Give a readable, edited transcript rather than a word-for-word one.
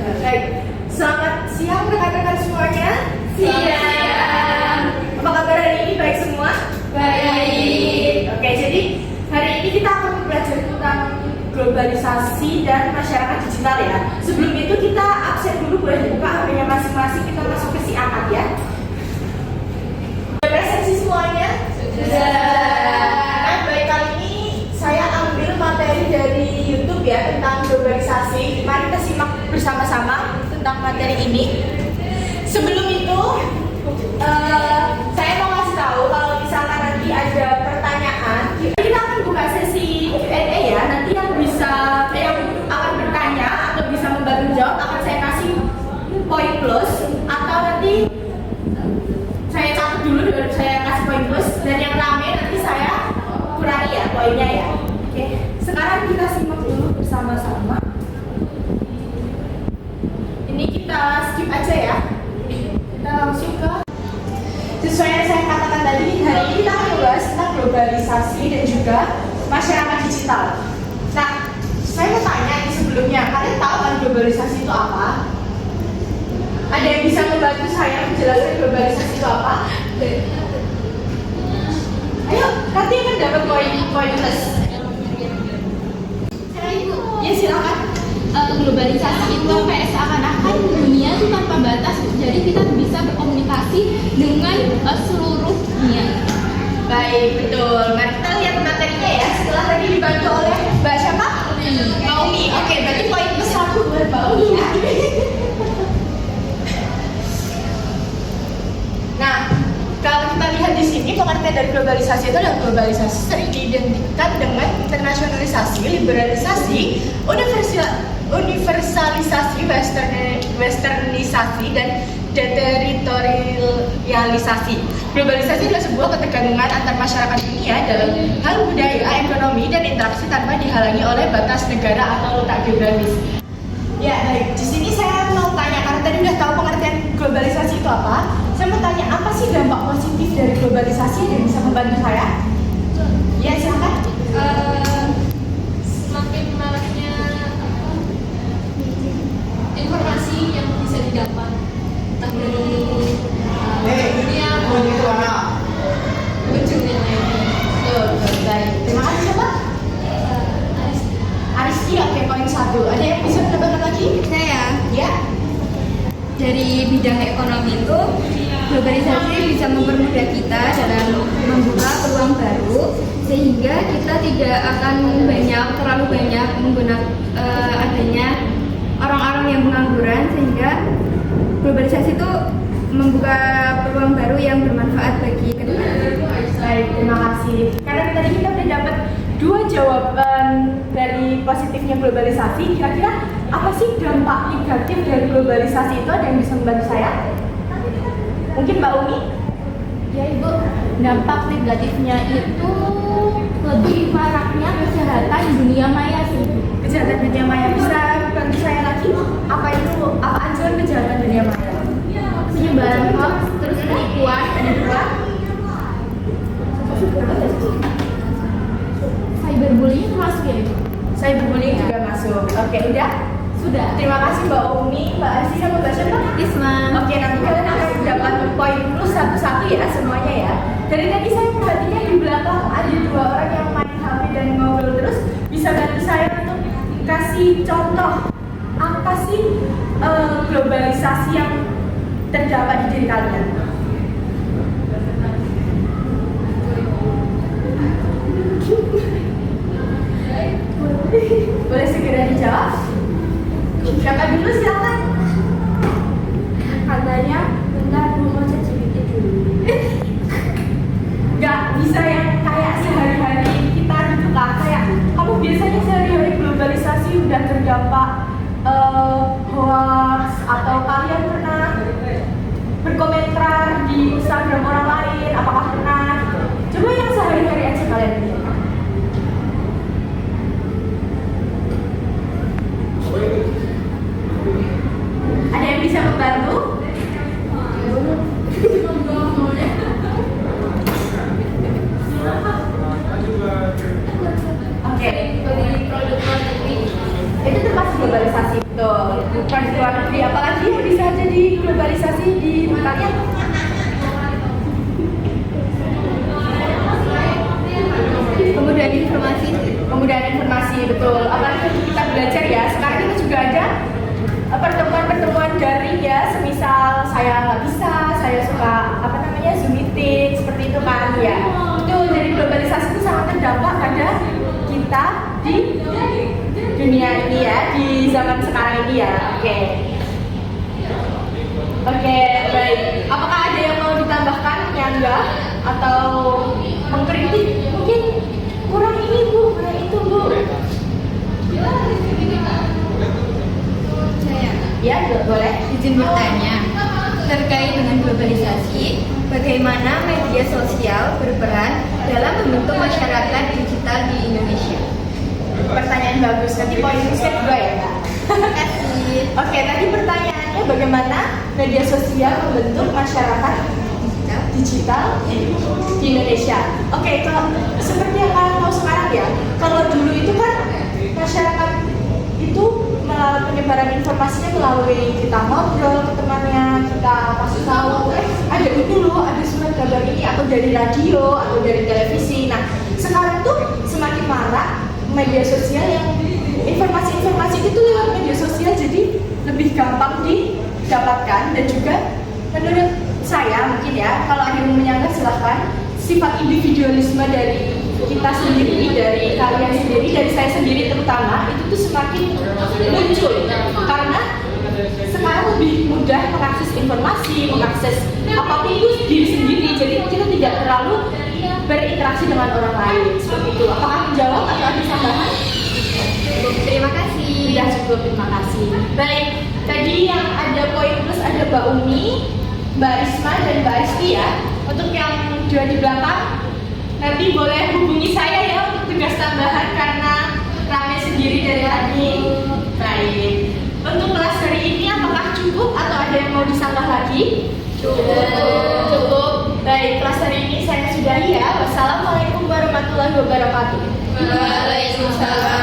Baik, selamat siang rekan-rekan semuanya. Siang. Apa kabar hari ini? Baik semua? Baik. Oke, jadi hari ini kita akan belajar tentang globalisasi dan masyarakat digital ya. Sebelum itu kita absen dulu, boleh dibuka HP-nya masing-masing, kita masuk ke si akad ya. Sudah presensi semuanya? Nah, baik, kali ini saya ambil materi dari YouTube ya tentang globalisasi. Mari kita simak bersama-sama tentang materi ini. Sebelum itu, saya mau kasih tahu kalau misalkan nanti ada pertanyaan, kita akan buka sesi Q&A ya. Nanti yang akan bertanya atau bisa membantu jawab akan saya kasih poin plus, atau nanti saya catat dulu dan saya kasih poin plus, dan yang rame nanti saya kurangi ya poinnya ya. Oke, sekarang kita simak dulu bersama-sama. Ini kita skip aja ya. Kita langsung ke sesuai yang saya katakan tadi. Hari ini kita akan membahas tentang globalisasi dan juga masyarakat digital. Nah, saya mau tanya ini sebelumnya, kalian tahu kan globalisasi itu apa? Ada yang bisa membantu saya menjelaskan globalisasi itu apa? Ayo, nanti akan dapat poin plus. Ya, silakan. Globalisasi itu kayak seakan-akan dunia itu tanpa batas, jadi kita bisa berkomunikasi dengan seluruh dunia. Baik, betul. Mari kita lihat materinya ya. Setelah tadi dibantu oleh Mbak siapa? Mbak Umi. Oke, berarti poin plus 1 buat Mbak Umi ya. Nah, kalau kita lihat di sini, pengertian dari globalisasi itu adalah globalisasi sering diidentikan dengan internasionalisasi, liberalisasi, universalisasi, westernisasi, dan deteritorialisasi. Globalisasi adalah sebuah ketergantungan antar masyarakat dunia dalam hal budaya, ekonomi, dan interaksi tanpa dihalangi oleh batas negara atau letak geografis. Ya, baik. Di sini saya mau tanya, karena tadi udah tahu pengertian globalisasi itu apa. Saya mau tanya, apa sih dampak positif dari globalisasi yang bisa membantu saya? Ya, silakan. Semakin maraknya informasi yang bisa didapat entah dari dunia maupun ujung yang lainnya. Betul, baik. Terima kasih, siapa? Ariski, oke, poin 1. Ada yang bisa menambahkan lagi? Saya Ya. dari bidang ekonomi itu, globalisasi bisa mempermudah kita dalam membuka peluang baru, sehingga kita tidak akan terlalu banyak menggunakan adanya orang-orang yang pengangguran, sehingga globalisasi itu membuka peluang baru yang bermanfaat bagi kedua. Baik, terima kasih. Karena tadi kita udah dapat 2 jawaban dari positifnya globalisasi. Kira-kira apa sih dampak negatif dari globalisasi itu? Ada yang bisa membantu saya? Mungkin Mbak Umi? Ya Ibu, dampak negatifnya itu lebih maraknya kejahatan dunia maya sih. Kejahatan dunia maya, bisa bantu saya lagi? Apa anjuran kejahatan dunia maya? Penyebaran hoax, terus penipuan. Cyberbullying termasuk ya Ibu? Cyberbullying juga masuk. Oke, udah? Sudah. Terima kasih Mbak Umi. Mbak Arsi sama Mbak siapa? Isma. Oke, nanti kalian akan dapat poin plus satu-satu ya semuanya ya. Dari tadi saya perhatikan di belakang ada 2 orang yang main HP dan ngobrol terus. Bisa bantu saya untuk kasih contoh apa sih globalisasi yang terdapat di diri kalian? Boleh segera dijawab? Siapa dulu, silakan. Katanya bentar mau ChatGPT dulu. Nggak bisa yang kayak sehari-hari kita gitu kak. Kayak kamu biasanya sehari-hari globalisasi udah terdampak hoax, atau kalian pernah berkomentar di luar negeri. Apalagi yang bisa jadi globalisasi di kalian? Kemudahan informasi, betul. Apalagi kita belajar ya. Sekarang kita juga ada pertemuan daring ya. Semisal saya nggak bisa, saya suka Zoom meeting seperti itu kan ya. Itu dari globalisasi itu sangat terdampak pada kita di dunia ini ya, di zaman sekarang ini ya. Oke, baik. Apakah ada yang mau ditambahkan, nyanggah atau mengkritik? Mungkin kurang ini bu, kurang itu bu. Saya Ya, boleh. izin bertanya terkait dengan globalisasi, bagaimana media sosial berperan dalam membentuk masyarakat digital di Indonesia? Pertanyaan bagus. Nanti poin kedua ya, Kak. Terima kasih. Oke, tadi pertanyaannya bagaimana media sosial membentuk masyarakat digital di Indonesia. Oke, kalau seperti yang kalian tahu sekarang ya, kalau dulu itu kan masyarakat itu penyebaran informasinya melalui kita ngobrol ke temannya, kita kasih tahu, ada ini loh, ada surat kabar ini, atau dari radio atau dari televisi. Nah, sekarang tuh semakin marak media sosial yang informasi-informasi itu lewat media sosial jadi lebih gampang didapatkan, dan juga menurut saya mungkin ya, kalau ada yang menyanggah silahkan, sifat individualisme dari kita sendiri, dari kalian sendiri, dari saya sendiri terutama, itu tuh semakin muncul karena sekarang lebih mudah mengakses informasi, mengakses apapun itu diri sendiri, jadi kita tidak terlalu berinteraksi dengan orang lain seperti itu. Apakah menjawab atau ada tambahan? Terima kasih. Sudah cukup, terima kasih. Baik, tadi yang ada poin plus ada Mbak Umi, Mbak Risma, dan Mbak Esti ya. Untuk yang dua di belakang, nanti boleh hubungi saya ya untuk tugas tambahan karena rame sendiri dari tadi. Baik, untuk kelas hari ini apakah cukup atau ada yang mau disambah lagi? Cukup. Baik, kelas hari ini saya sudahi ya. Wassalamualaikum warahmatullahi wabarakatuh. Waalaikumsalam.